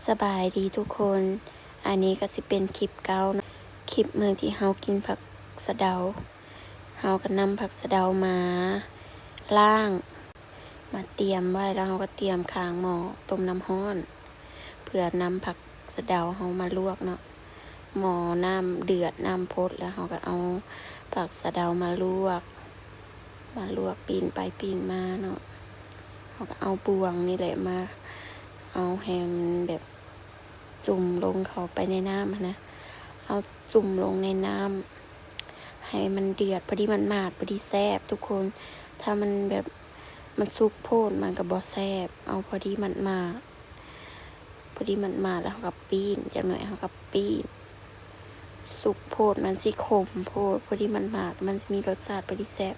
สบายดีทุกคน อันนี้ก็สิเป็นคลิปเก่านะคลิปเมื่อที่เฮากินผักสะเดา เฮาก็นำผักสะเดามาล้าง มาเตรียมไว้แล้วเฮาก็เตรียมข้างหม้อต้มน้ำร้อน เพื่อนำผักสะเดาเฮามาลวกเนาะ หม้อน้ำเดือดน้ำพดแล้วเฮาก็เอาผักสะเดามาลวกปีนไปปีนมาเนาะ เฮาก็เอาบวงนี่แหละมา เอาแฮมแบบจุ่มลงเข้าไปในน้ำนะ เอาจุ่มลงในน้ำให้มันเดือดพอดีมันมาดพอดีแซ่บทุกคน ถ้ามันแบบมันสุกโพดมันก็บ่แซ่บ เอาพอดีมันมาดแล้วก็ปีนจักหน่อยเฮาก็ปีนสุกโพดมันสิขมโพดพอดีมันมาดมันมีรสชาติพอดีแซ่บ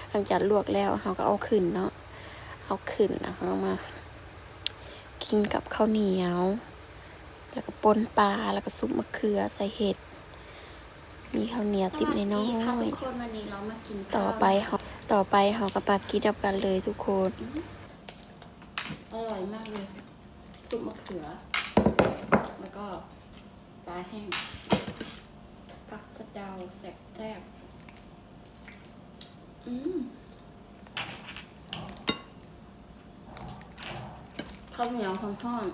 หลังจากลวกแล้วเฮาก็เอาขึ้นเนาะ เอาขึ้นแล้วเฮามากินกับข้าวเหนียว แล้วก็ป่นปลา แล้วก็ซุปมะเขือใส่เห็ด มีข้าวเหนียวติดในน้อยต่อไปเฮาก็มากินดับกันเลยทุกคน อร่อยมากเลยซุปมะเขือ แล้วก็ปลาแห้งผักสะเดาแซ่บข้าวเหนียวทอด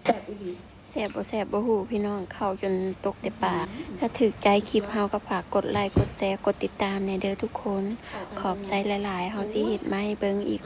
แซ่บอีหลีแซ่บบ่ฮู้พี่น้องเข้าจนตกแต่ปาก ถ้าถูกใจคลิปเฮาก็ฝากกดไลค์กดแชร์กดติดตามในเด้อทุกคน ขอบใจหลายๆเฮาสิเฮ็ดมาให้เบิ่งอีก